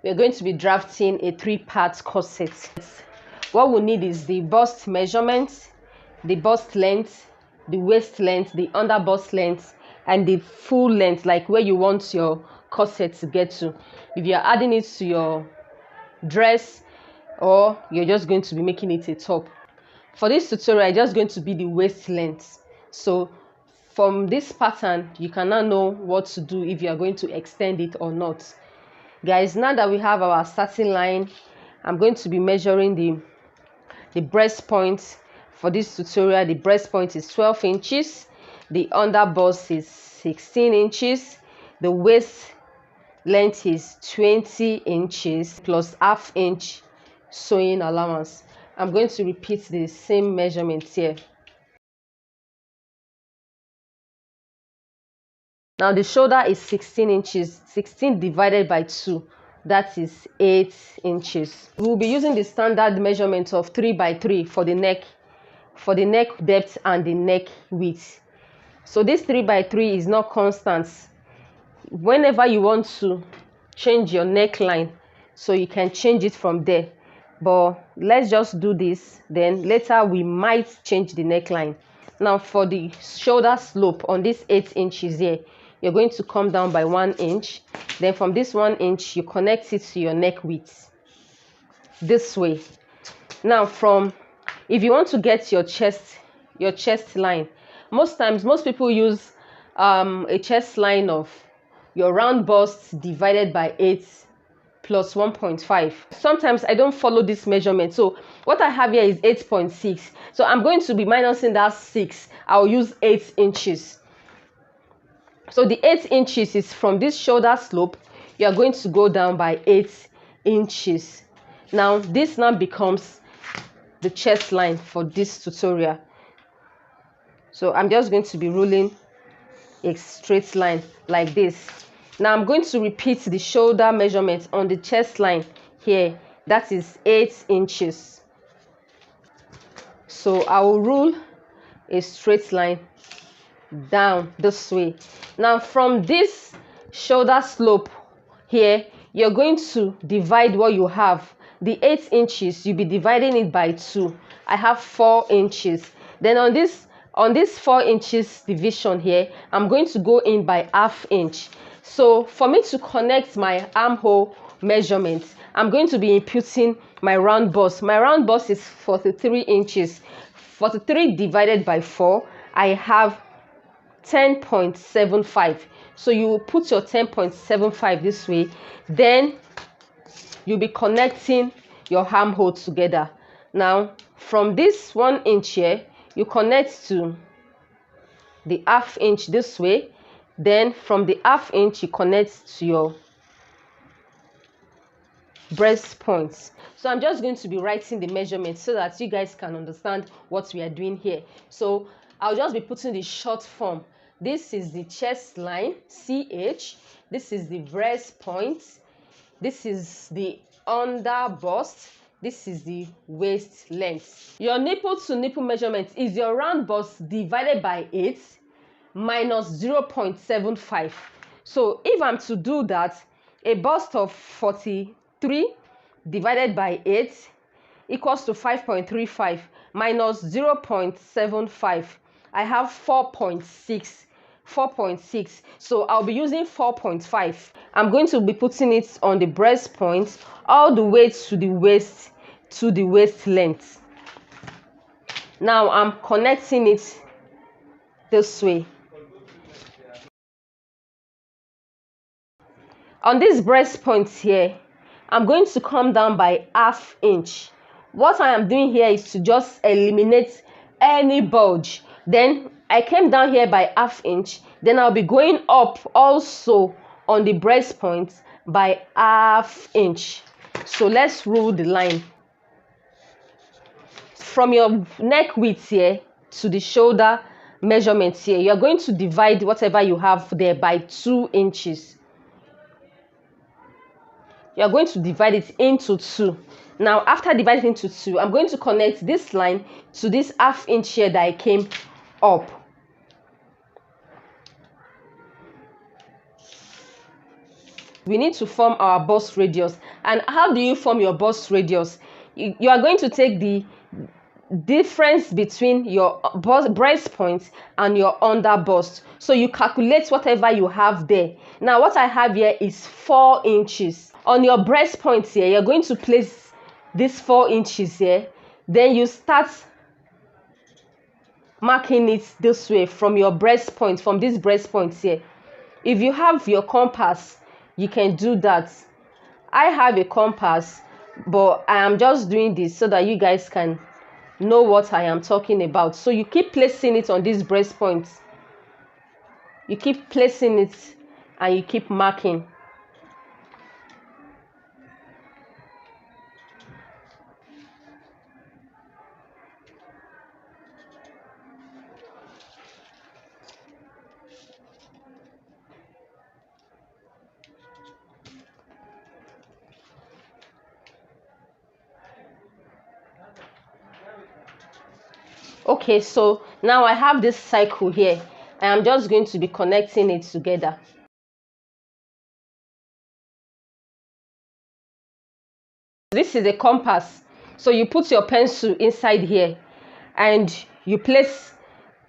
we're going to be drafting a 3-part corset. What we need is the bust measurement, the bust length, the waist length, the under bust length, and the full length, like where you want your corset to get to. If you're adding it to your dress or you're just going to be making it a top. For this tutorial, it's just going to be the waist length. So from this pattern, you can now know what to do if you are going to extend it or not. Guys, now that we have our starting line, I'm going to be measuring the breast point. For this tutorial, the breast point is 12 inches, the under bust is 16 inches, the waist length is 20 inches plus ½ inch sewing allowance. I'm going to repeat the same measurement here. Now the shoulder is 16 inches, 16 divided by 2, that is 8 inches. We will be using the standard measurement of 3 by 3 for the neck depth and the neck width. So this 3 by 3 is not constant. Whenever you want to change your neckline, so you can change it from there. But let's just do this, then later we might change the neckline. Now for the shoulder slope on this 8 inches here, you're going to come down by 1 inch. Then from this 1 inch, you connect it to your neck width this way. Now if you want to get your chest line, most times most people use a chest line of your round bust divided by 8 plus 1.5. Sometimes I don't follow this measurement, so what I have here is 8.6. So I'm going to be minusing that 6. I'll use 8 inches. So the 8 inches is from this shoulder slope. You are going to go down by 8 inches. Now this now becomes the chest line for this tutorial. So I'm just going to be ruling a straight line like this. Now I'm going to repeat the shoulder measurement on the chest line here. That is 8 inches. So I will rule a straight line down this way. Now from this shoulder slope here, you're going to divide what you have. The 8 inches, you'll be dividing it by 2. I have 4 inches. Then on this 4 inches division here, I'm going to go in by ½ inch. So for me to connect my armhole measurement, I'm going to be imputing my round bust. My round bust is 43 inches. 43 divided by 4, I have 10.75. So you will put your 10.75 this way. Then you'll be connecting your armhole together. Now from this 1 inch here, you connect to the ½ inch this way. Then from the ½ inch, you connect to your breast points. So I'm just going to be writing the measurements so that you guys can understand what we are doing here. So I'll just be putting the short form. This is the chest line, CH. This is the breast point. This is the under bust. This is the waist length. Your nipple to nipple measurement is your round bust divided by 8 minus 0.75. So if I'm to do that, a bust of 43 divided by 8 equals to 5.35 minus 0.75. I have 4.6. 4.6. So I'll be using 4.5. I'm going to be putting it on the breast point all the way to the waist length. Now I'm connecting it this way. On this breast point here, I'm going to come down by ½ inch. What I am doing here is to just eliminate any bulge. Then I came down here by ½ inch. Then I'll be going up also on the breast point by ½ inch. So let's rule the line. From your neck width here to the shoulder measurement here, you're going to divide whatever you have there by 2 inches. You're going to divide it into 2. Now after dividing into 2, I'm going to connect this line to this ½ inch here that I came up. We need to form our bust radius, And how do you form your bust radius? You are going to take the difference between your breast point and your under bust. So you calculate whatever you have there. Now what I have here is 4 inches. On your breast point here, you're going to place this 4 inches here. Then you start marking it this way from your breast point, from this breast point here. If you have your compass, you can do that. I have a compass, but I am just doing this so that you guys can know what I am talking about. So you keep placing it on this breast point. You keep placing it and you keep marking. Okay, so now I have this cycle here. I am just going to be connecting it together. This is a compass. So you put your pencil inside here and you place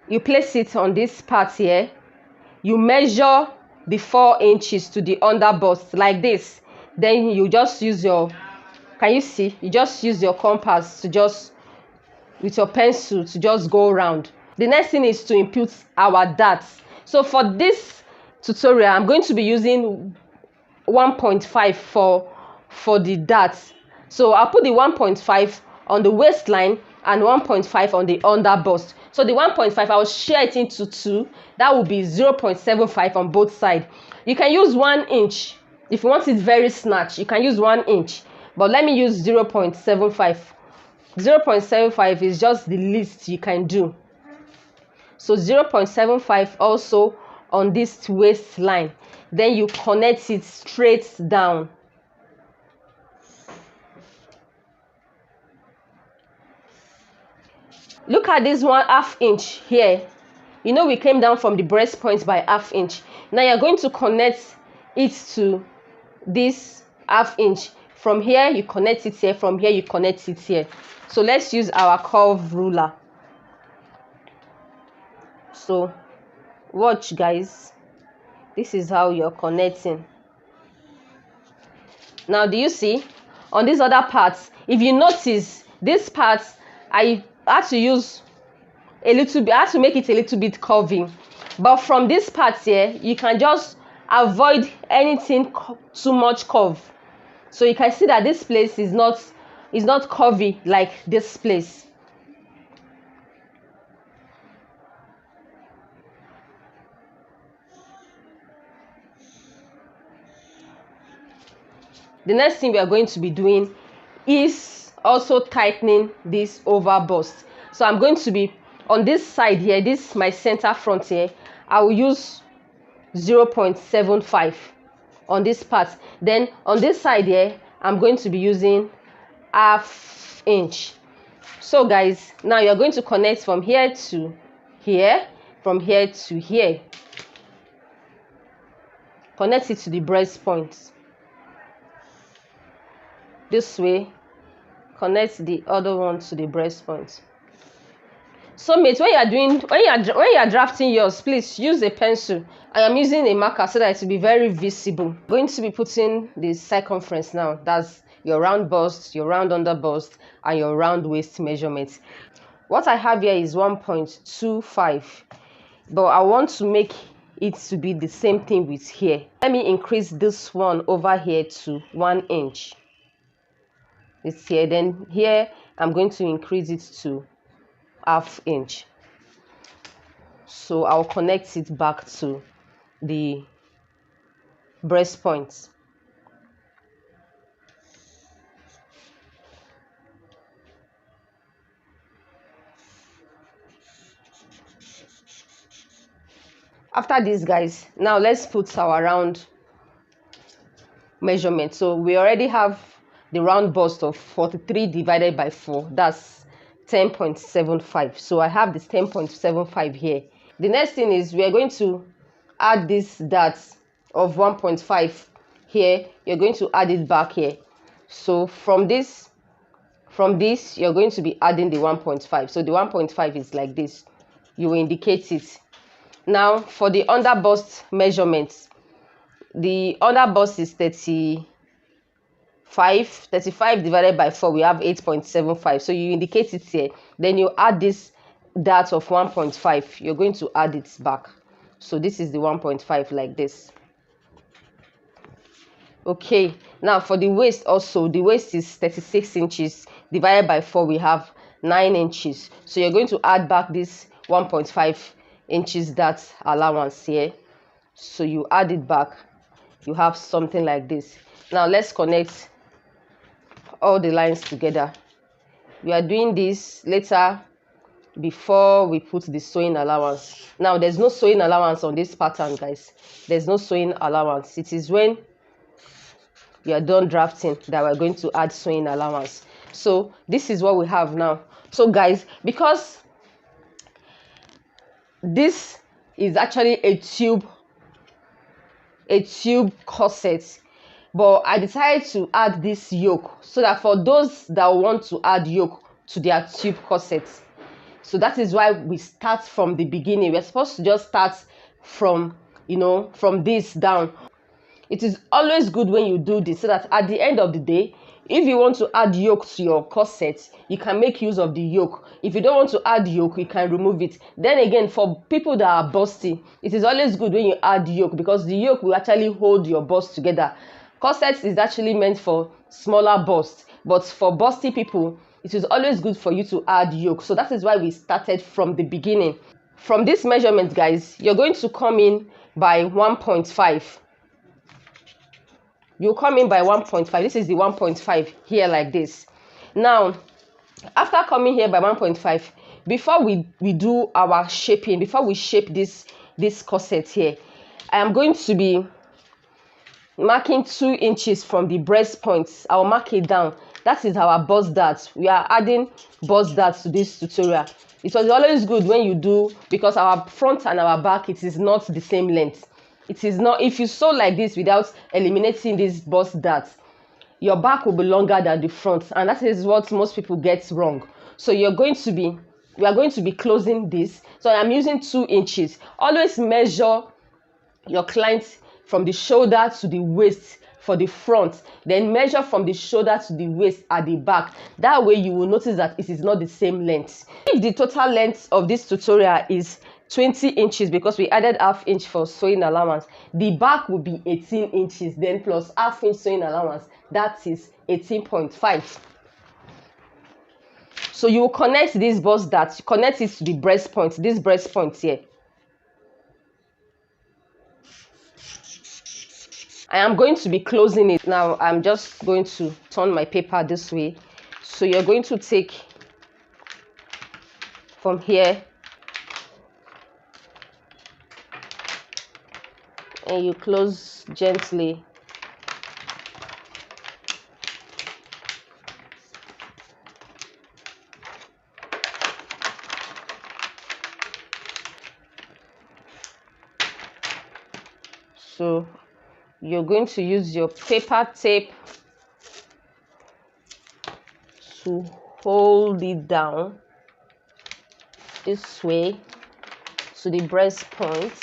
it on this part here. You measure the 4 inches to the under bust like this. Then you just use your, can you see? You just use your compass to just, with your pencil, to just go around. The next thing is to input our darts. So for this tutorial, I'm going to be using 1.5 for the darts. So I'll put the 1.5 on the waistline and 1.5 on the under bust. So the 1.5, I will share it into 2. That will be 0.75 on both sides. You can use 1 inch. If you want it very snatch, you can use 1 inch. But let me use 0.75. 0.75 is just the least you can do. So 0.75 also on this waistline. Then you connect it straight down. Look at this 1/2 inch here. You know we came down from the breast point by 1/2 inch. Now you're going to connect it to this 1/2 inch. From here you connect it here, from here you connect it here. So let's use our curve ruler. So watch guys, this is how you're connecting. Now do you see on these other parts, if you notice this part, I had to use a little bit, I had to make it a little bit curvy. But from this part here, you can just avoid anything too much curve. So you can see that this place is not curvy like this place. The next thing we are going to be doing is also tightening this over bust. So I'm going to be on this side here, this my center front here, I will use 0.75 on this part. Then on this side here, I'm going to be using 1/2 inch. So guys, now you're going to connect from here to here, from here to here. Connect it to the breast point. This way, connect the other one to the breast point. So mates, when you are drafting yours, please use a pencil. I am using a marker so that it will be very visible. I'm going to be putting the circumference now. That's your round bust, your round under bust, and your round waist measurements. What I have here is 1.25, but I want to make it to be the same thing with here. Let me increase this one over here to 1 inch. It's here. Then here I'm going to increase it to 1/2 inch. So I'll connect it back to the breast point. After this guys, now let's put our round measurement. So we already have the round bust of 43 divided by 4. That's 10.75. So I have this 10.75 here. The next thing is we are going to add this dart of 1.5 here. You're going to add it back here. So from this you're going to be adding the 1.5. So the 1.5 is like this. You will indicate it. Now for the under bust measurements, the under bust is 35 divided by 4, we have 8.75. So you indicate it here, then you add this dart of 1.5. You're going to add it back. So this is the 1.5 like this. Okay, now for the waist also, the waist is 36 inches divided by 4, we have 9 inches. So you're going to add back this 1.5 inches that allowance here. So you add it back, you have something like this. Now let's connect all the lines together. We are doing this later before we put the sewing allowance. Now there's no sewing allowance on this pattern, guys. There's no sewing allowance. It is when you are done drafting that we're going to add sewing allowance. So this is what we have now. So guys, because this is actually a tube corset, but I decided to add this yoke so that for those that want to add yoke to their tube corset, so that is why we start from the beginning. We're supposed to just start from, from this down. It is always good when you do this so that at the end of the day, if you want to add yoke to your corset, you can make use of the yoke. If you don't want to add yoke, you can remove it. Then again, for people that are busty, it is always good when you add yoke because the yoke will actually hold your bust together. Corset is actually meant for smaller bust, but for busty people, it is always good for you to add yoke. So that is why we started from the beginning. From this measurement, guys, you're going to come in by 1.5. You come in by 1.5. This is the 1.5 here like this. Now, after coming here by 1.5, before we do our shaping, before we shape this corset here, I am going to be marking 2 inches from the breast points. I'll mark it down. That is our bust dart. We are adding bust dart to this tutorial. It was always good when you do, because our front and our back, it is not the same length. It is not, if you sew like this without eliminating this bust dart, your back will be longer than the front, and that is what most people get wrong. So we are going to be closing this. So I'm using 2 inches. Always measure your client from the shoulder to the waist for the front, then measure from the shoulder to the waist at the back. That way you will notice that it is not the same length. If the total length of this tutorial is 20 inches because we added ½ inch for sewing allowance, the back will be 18 inches, then plus ½ inch sewing allowance, that is 18.5. So you will connect this bust dart, connect it to the breast point, this breast point here. I am going to be closing it. Now I'm just going to turn my paper this way. So you're going to take from here and you close gently. So you're going to use your paper tape to hold it down this way to the breast points.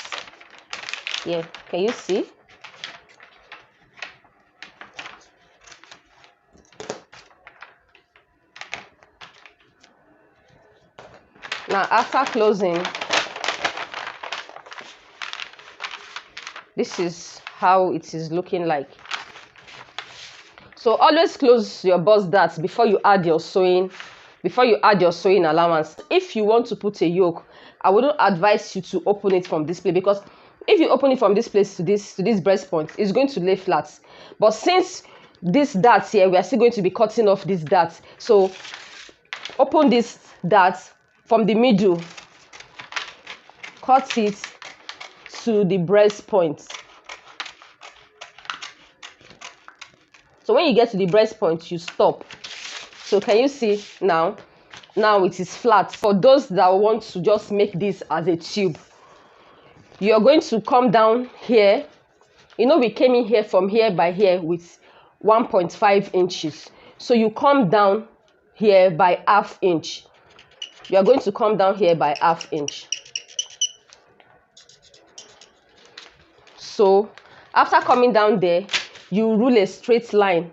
Yeah, can you see? Now after closing, this is how it is looking like. So always close your bust darts before you add your sewing allowance. If you want to put a yoke, I wouldn't advise you to open it from this place, because if you open it from this place to this breast point, it's going to lay flat. But since this dart here, we are still going to be cutting off this dart. So open this dart from the middle, cut it to the breast point. So when you get to the breast point, you stop. So can you see now? Now it is flat. For those that want to just make this as a tube, you're going to come down here. You know, we came in here from here by here with 1.5 inches. So you come down here by ½ inch. You are going to come down here by ½ inch. So after coming down there, you rule a straight line.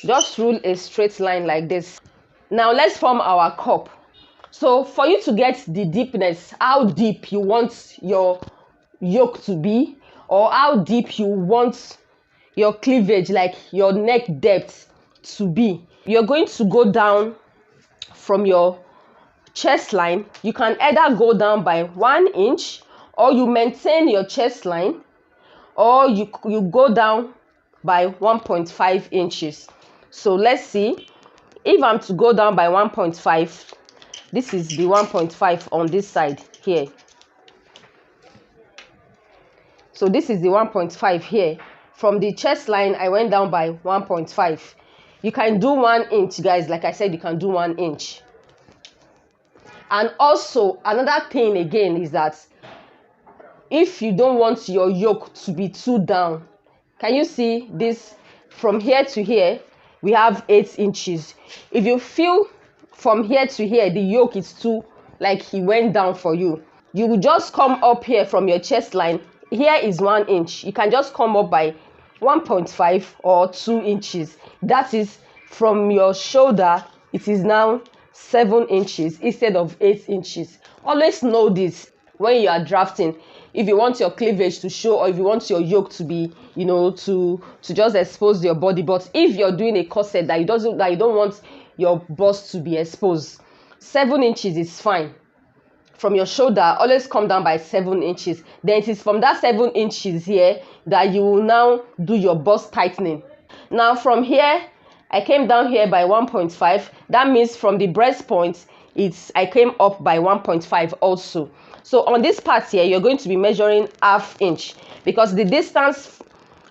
Just rule a straight line like this. Now let's form our cup. So for you to get the deepness, how deep you want your yoke to be, or how deep you want your cleavage, like your neck depth to be, you're going to go down from your chest line. You can either go down by 1 inch, or you maintain your chest line, or you go down by 1.5 inches. So let's see. If I'm to go down by 1.5, this is the 1.5 on this side here. So this is the 1.5 here. From the chest line, I went down by 1.5. You can do 1 inch, guys. Like I said, you can do 1 inch. And also, another thing again is that if you don't want your yoke to be too down, can you see this? From here to here, we have 8 inches. If you feel from here to here, the yoke is too, like he went down for you, you will just come up here from your chest line. Here is 1 inch. You can just come up by 1.5 or 2 inches. That is from your shoulder. It is now 7 inches instead of 8 inches. Always know this when you are drafting. If you want your cleavage to show, or if you want your yoke to be, to just expose your body. But if you're doing a corset that you don't want your bust to be exposed, 7 inches is fine. From your shoulder, always come down by 7 inches. Then it is from that 7 inches here that you will now do your bust tightening. Now from here, I came down here by 1.5. That means from the breast point, I came up by 1.5 also. So on this part here, you're going to be measuring ½ inch, because the distance,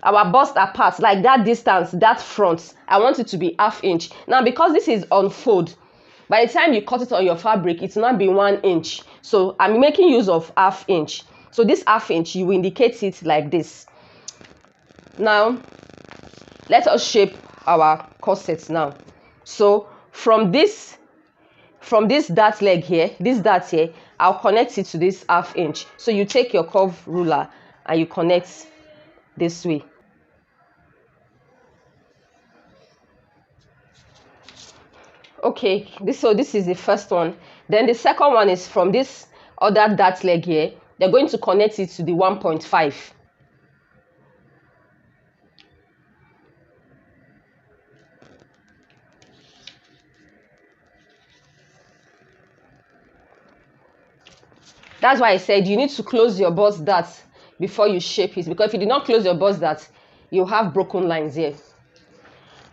our bust apart, like that distance, that front, I want it to be ½ inch. Now because this is on fold, by the time you cut it on your fabric, it's not be 1 inch. So I'm making use of ½ inch. So this ½ inch, you will indicate it like this. Now let us shape our corsets now. So from this dart leg here, this dart here, I'll connect it to this ½ inch. So you take your curve ruler and you connect this way. Okay, this is the first one. Then the second one is from this other dart leg here. They're going to connect it to the 1.5. That's why I said you need to close your bust dart before you shape it, because if you do not close your bust dart, you have broken lines here.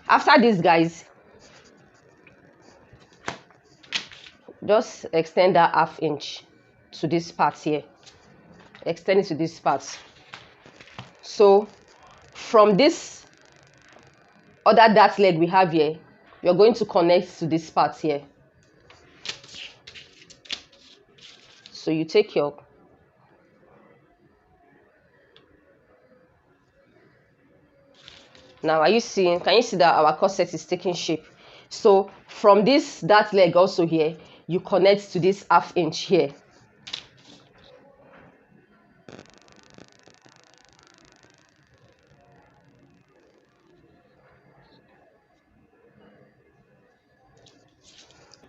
After this, guys, just extend that ½ inch to this part here. Extend it to this part. So from this other dart leg we have here, you're going to connect to this part here. So you take your now, can you see that our corset is taking shape? So from this dart leg also here, you connect to this ½ inch here.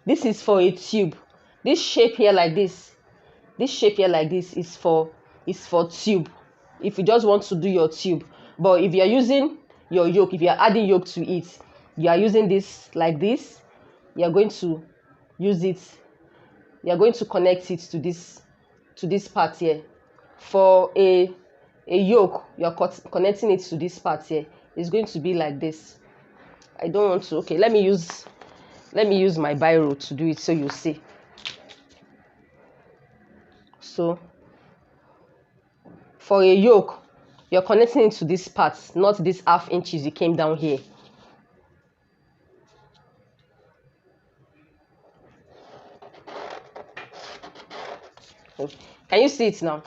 This is for a tube. This shape here like this is for tube. If you just want to do your tube. But if you're using your yoke, if you're adding yoke to it, you are using this like this, you're going to use it, you're going to connect it to this part here. For a yoke, you're connecting it to this part here. It's going to be like this. I don't want to. Okay, let me use my biro to do it so you see. So for a yoke, you're connecting it to this part, not this ½ inches you came down here. Can you see it now?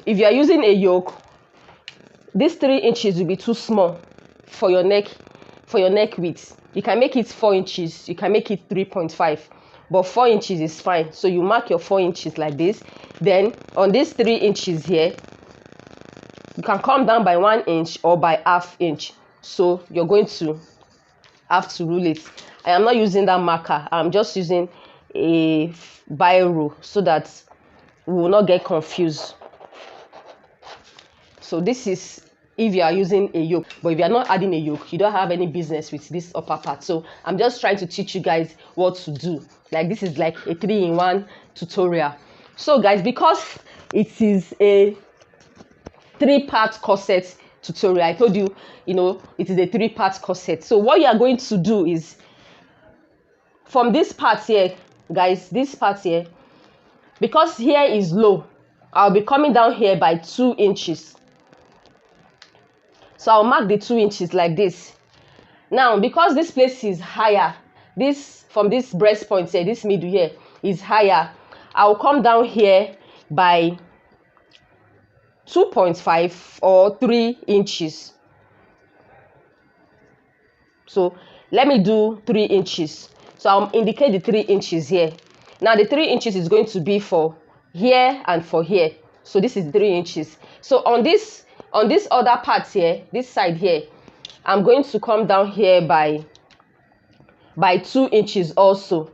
If you are using a yoke, These 3 inches will be too small for your neck width. You can make it 4 inches, you can make it 3.5, but 4 inches is fine. So you mark your 4 inches like this. Then on these 3 inches here, you can come down by 1 inch or by ½ inch. So you're going to have to rule it. I am not using that marker, I'm just using a biro so that we will not get confused. So this is if you are using a yoke, but if you are not adding a yoke, you don't have any business with this upper part. So I'm just trying to teach you guys what to do. Like, this is like a 3-in-1 tutorial. So guys, because it is a 3-part corset tutorial, I told you, it is a 3-part corset. So what you are going to do is, from this part here, guys, this part here, because here is low, I'll be coming down here by 2 inches. So I'll mark the 2 inches like this. Now, because this place is higher, from this breast point here, this middle here is higher, I'll come down here by 2.5 or 3 inches. So let me do 3 inches. So I'll indicate the 3 inches here. Now the 3 inches is going to be for here and for here. So this is 3 inches. So on this other part here, this side here, I'm going to come down here by 2 inches also.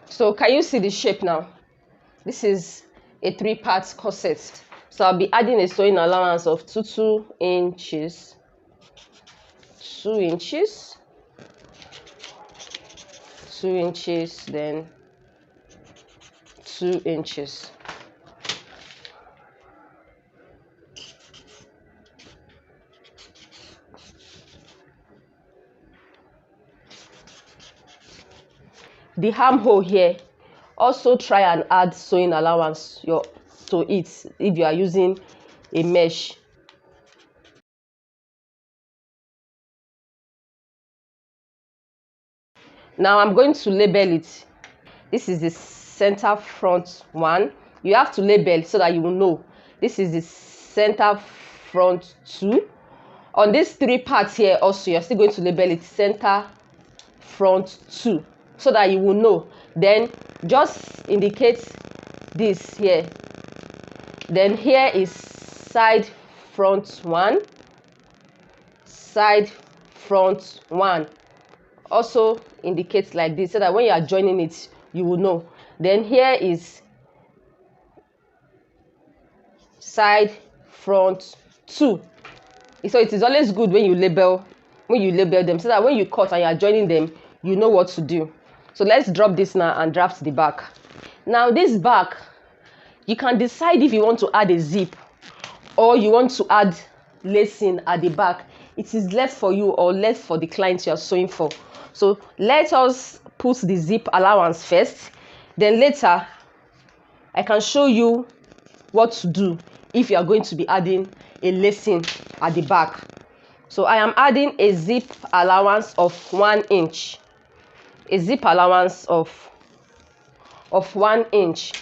So can you see the shape now? This is a 3-part corset. So I'll be adding a sewing allowance of 2 inches, 2 inches, 2 inches, then 2 inches. The armhole here, also try and add sewing allowance to it if you are using a mesh. Now I'm going to label it. This is the center front one. You have to label so that you will know. This is the center front 2. On these 3 parts here also, you're still going to label it center front 2 so that you will know. Then just indicate this here. Then here is side front 1, side front 1. Also indicate like this so that when you are joining it, you will know. Then here is side front 2. So it is always good when you label them so that when you cut and you are joining them, you know what to do. So let's drop this now and draft the back. Now this back, you can decide if you want to add a zip or you want to add lacing at the back. It is left for you or left for the client you are sewing for. So let us put the zip allowance first. Then later, I can show you what to do if you are going to be adding a lacing at the back. So I am adding a zip allowance of 1 inch. A zip allowance of 1 inch.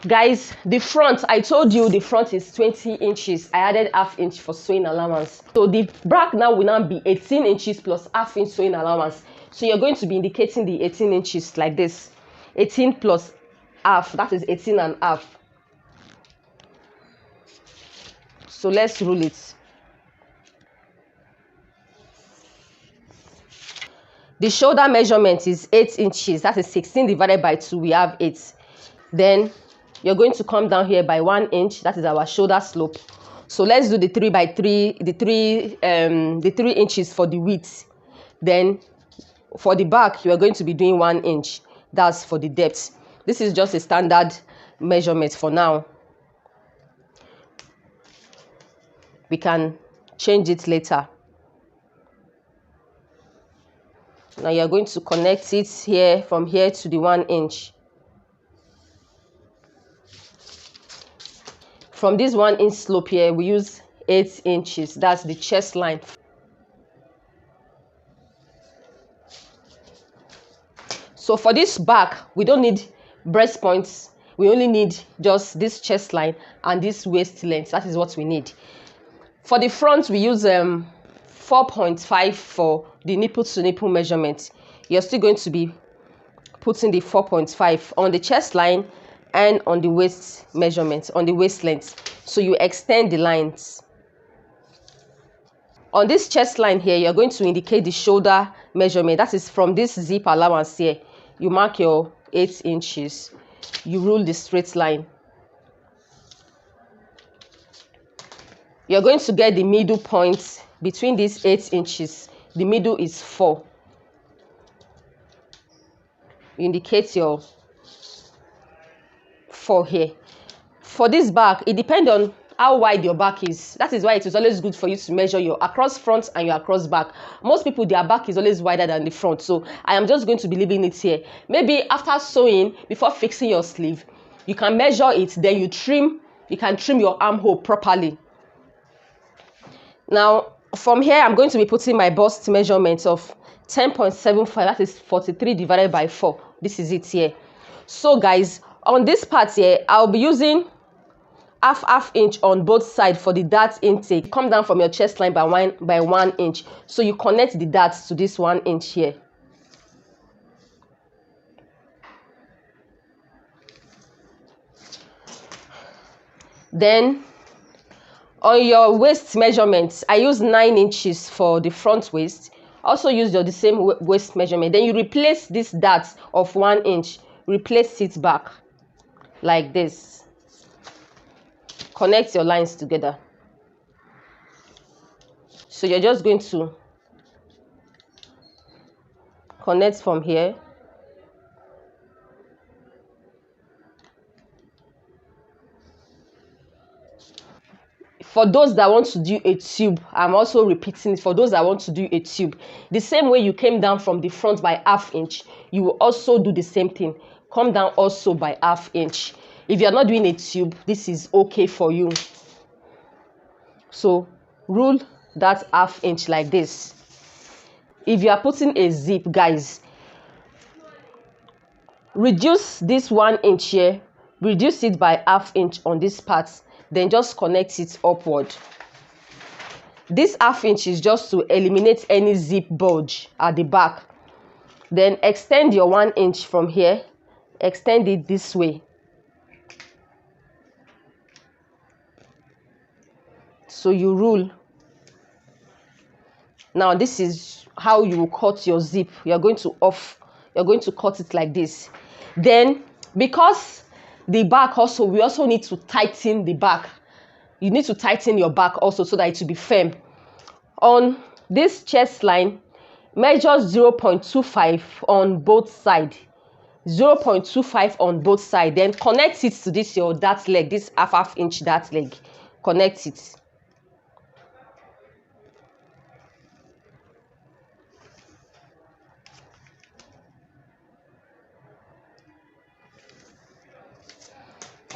Guys, the front, I told you the front is 20 inches. I added ½ inch for sewing allowance. So the back now will now be 18 inches plus ½ inch sewing allowance. So you're going to be indicating the 18 inches like this. 18 plus half, that is 18.5. So let's rule it. The shoulder measurement is 8 inches. That is 16 divided by 2. We have 8. Then you're going to come down here by 1 inch. That is our shoulder slope. So let's do the 3 by 3, the 3 inches for the width. Then for the back, you are going to be doing 1 inch. That's for the depth. This is just a standard measurement for now. We can change it later. Now you're going to connect it here, from here to the 1 inch. From this 1 inch slope here, we use 8 inches. That's the chest line. So for this back, we don't need breast points. We only need just this chest line and this waist length. That is what we need. For the front, we use 4.5 for the nipple to nipple measurement. You're still going to be putting the 4.5 on the chest line and on the waist measurement, on the waist length. So you extend the lines. On this chest line here, you're going to indicate the shoulder measurement. That is from this zip allowance here. You mark your 8 inches. You rule the straight line. You're going to get the middle point between these 8 inches. The middle is 4. You indicate your 4 here. For this back, it depends on how wide your back is. That is why it is always good for you to measure your across front and your across back. Most people, their back is always wider than the front. So I am just going to be leaving it here. Maybe after sewing, before fixing your sleeve, you can measure it. Then you can trim your armhole properly. Now, from here, I'm going to be putting my bust measurement of 10.75. That is 43 divided by 4. This is it here. So guys, on this part here, I'll be using half inch on both sides for the dart intake. Come down from your chest line by 1 inch. So you connect the darts to this 1 inch here. Then on your waist measurements, I use 9 inches for the front waist. Also use the same waist measurement. Then you replace this dart of 1 inch. Replace it back like this. Connect your lines together. So you're just going to connect from here. For those that want to do a tube, I'm also repeating it. For those that want to do a tube, the same way you came down from the front by ½ inch, you will also do the same thing. Come down also by ½ inch. If you're not doing a tube, this is okay for you. So rule that ½ inch like this. If you are putting a zip, guys, reduce this 1 inch here, reduce it by ½ inch on this part, then just connect it upward. This ½ inch is just to eliminate any zip bulge at the back. Then extend your 1 inch from here, extend it this way. So you rule. Now this is how you will cut your zip. You're going to cut it like this. Then because the back also, we also need to tighten the back. You need to tighten your back also so that it will be firm. On this chest line, measure 0.25 on both sides. 0.25 on both sides. Then connect it to this your dart leg, this ½ inch dart leg. Connect it.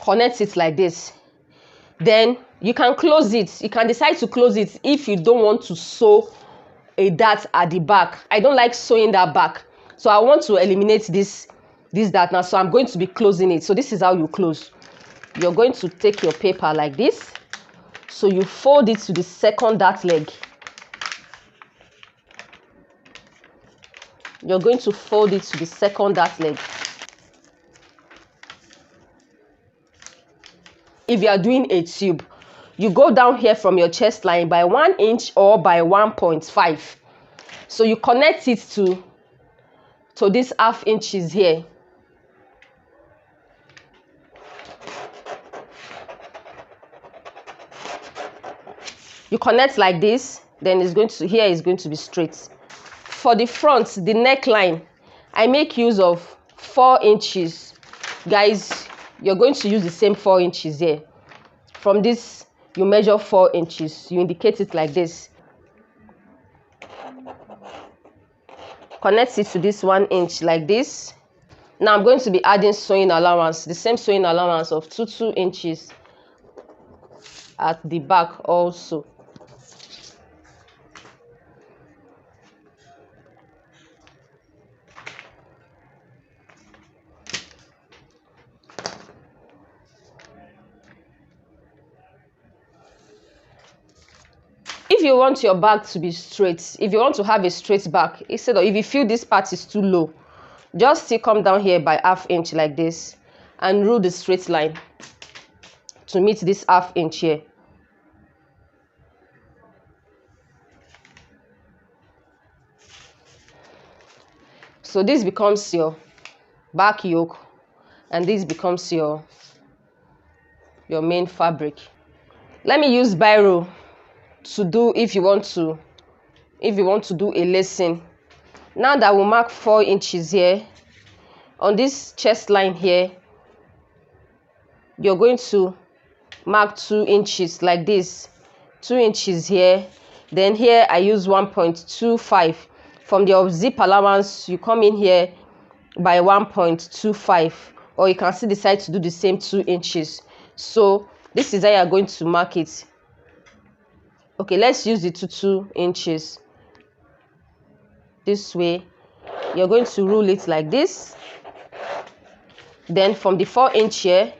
Connect it like this. Then you can close it. You can decide to close it if you don't want to sew a dart at the back. I don't like sewing that back, so I want to eliminate this dart now. So I'm going to be closing it. So this is how you close. You're going to take your paper like this. So you fold it to the second dart leg. You're going to fold it to the second dart leg. If you are doing a tube, you go down here from your chest line by 1 inch or by 1.5. So you connect it to this ½ inches here. You connect like this, then here is going to be straight. For the front, the neckline, I make use of 4 inches. Guys, you're going to use the same 4 inches here. From this, you measure 4 inches. You indicate it like this. Connect it to this 1 inch like this. Now I'm going to be adding sewing allowance, the same sewing allowance of 2 inches. at the back also. If you want your back to be straight, if you want to have a straight back, instead of, if you feel this part is too low, just still come down here by ½ inch like this and rule the straight line to meet this ½ inch here. So this becomes your back yoke, and this becomes your main fabric. Let me use biro to do, if you want to do a lacing. Now that we'll mark 4 inches here on this chest line here, you're going to mark 2 inches like this, 2 inches here. Then here I use 1.25 from your zip allowance. You come in here by 1.25, or you can still decide to do the same 2 inches. So this is how you're going to mark it. Okay, let's use the 2 inches. This way you're going to rule it like this. Then from the 4 inch here,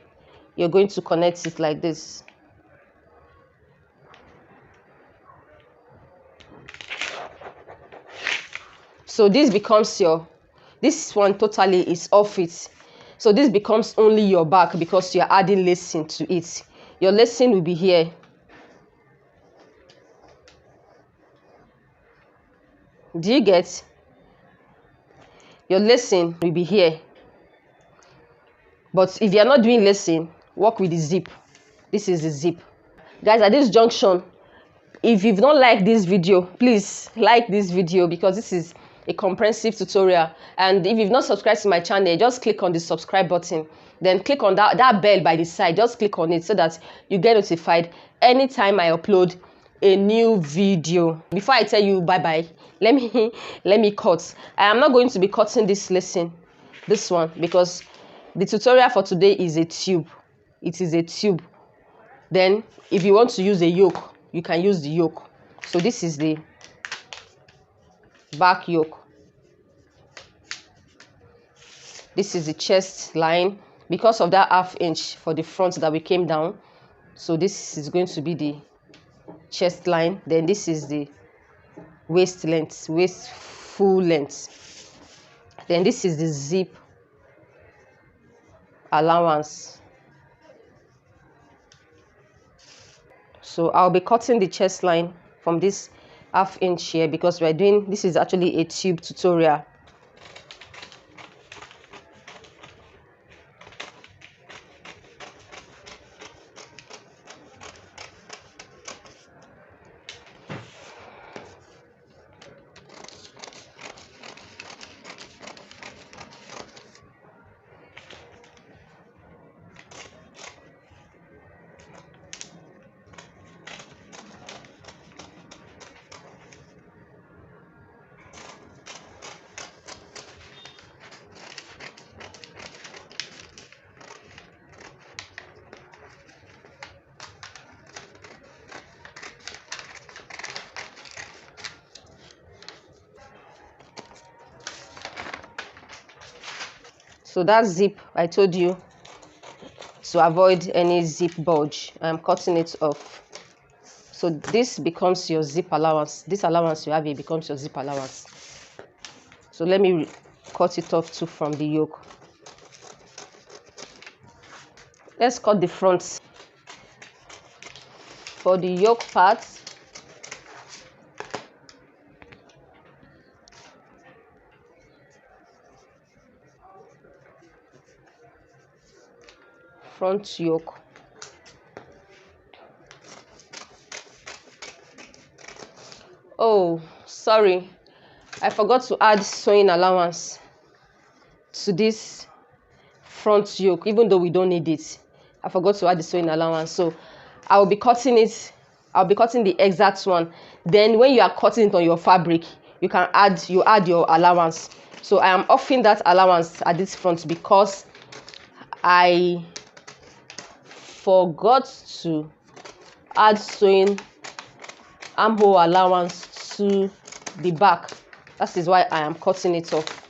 you're going to connect it like this. So this becomes your, this one totally is off it. So this becomes only your back because you're adding lacing to it. Your lacing will be here. Do you get? Your lacing will be here. But if you're not doing lacing, work with the zip. This is the zip. Guys, at this junction, if you've not liked this video, please like this video, because this is a comprehensive tutorial. And if you've not subscribed to my channel, just click on the subscribe button. Then click on that bell by the side. Just click on it so that you get notified anytime I upload a new video. Before I tell you bye-bye, let me cut. I am not going to be cutting this lacing, this one, because the tutorial for today is a tube. It is a tube. Then if you want to use a yoke, you can use the yoke. So this is the back yoke. This is the chest line because of that ½ inch for the front that we came down. So this is going to be the chest line. Then this is the waist length, waist full length. Then this is the zip allowance. So I'll be cutting the chest line from this ½ inch here because we're doing, this is actually a tube tutorial. So that zip, I told you to avoid any zip bulge. I'm cutting it off. So this becomes your zip allowance. This allowance you have here becomes your zip allowance. So let me cut it off too from the yoke. Let's cut the front. For the yoke part, front yoke. Oh, sorry, I forgot to add sewing allowance to this front yoke, even though we don't need it. I forgot to add the sewing allowance, so I'll be cutting it. I'll be cutting the exact one. Then when you are cutting it on your fabric, you can add your allowance. So I am offing that allowance at this front because I forgot to add sewing armhole allowance to the back. That is why I am cutting it off.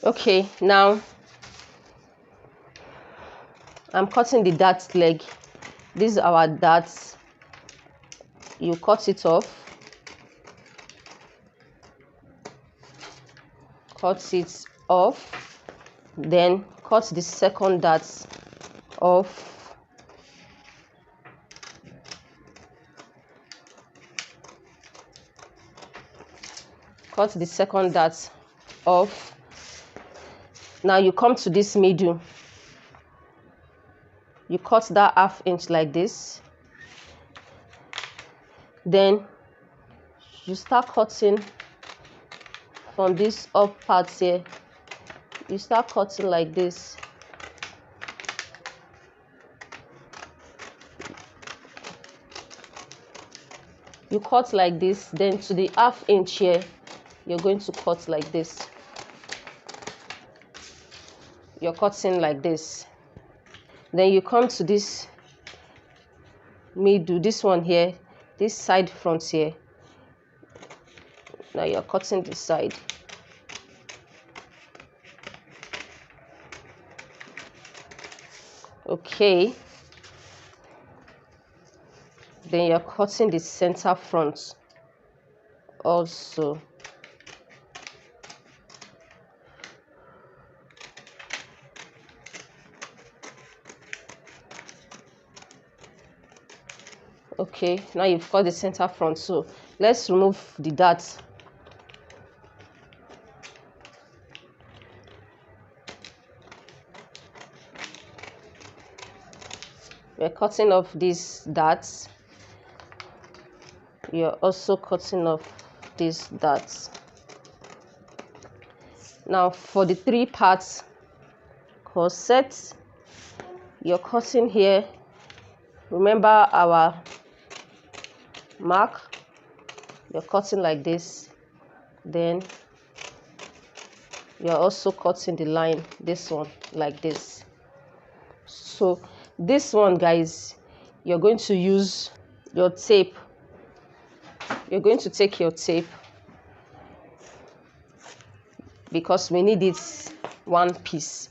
Okay, now I'm cutting the dart leg. This is our darts. You cut it off. Cut it off. Then cut the second dart off. Cut the second dart off. Now you come to this middle. You cut that 1/2 inch like this. Then you start cutting from this up part here. You start cutting like this. You cut like this. Then to the 1/2 inch here, you're going to cut like this. You're cutting like this. Then you come to this middle, this one here, this side front here. Now you're cutting this side. Okay. Then you're cutting the center front also. Okay, now you've cut the center front, so let's remove the darts. We're cutting off these darts. You're also cutting off these darts. Now for the 3 parts corset, you're cutting here. Remember our mark. You're cutting like this. Then you're also cutting the line, this one, like this. So this one, guys, you're going to use your tape. You're going to take your tape because we need it one piece.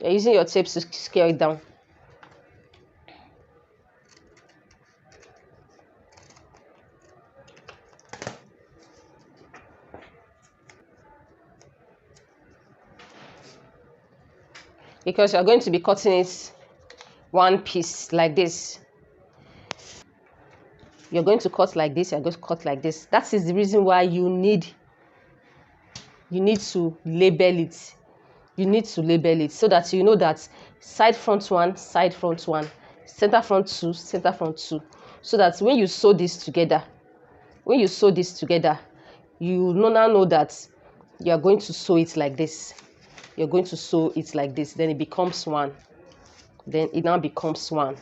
You're using your tape to scale it down. Because you're going to be cutting it one piece like this. You're going to cut like this, you're going to cut like this. That is the reason why you need to label it. You need to label it so that you know that side front 1, side front 1, center front 2, center front 2. So that when you sew this together, you now know that you are going to sew it like this. You're going to sew it like this. Then it becomes one. Then it now becomes one.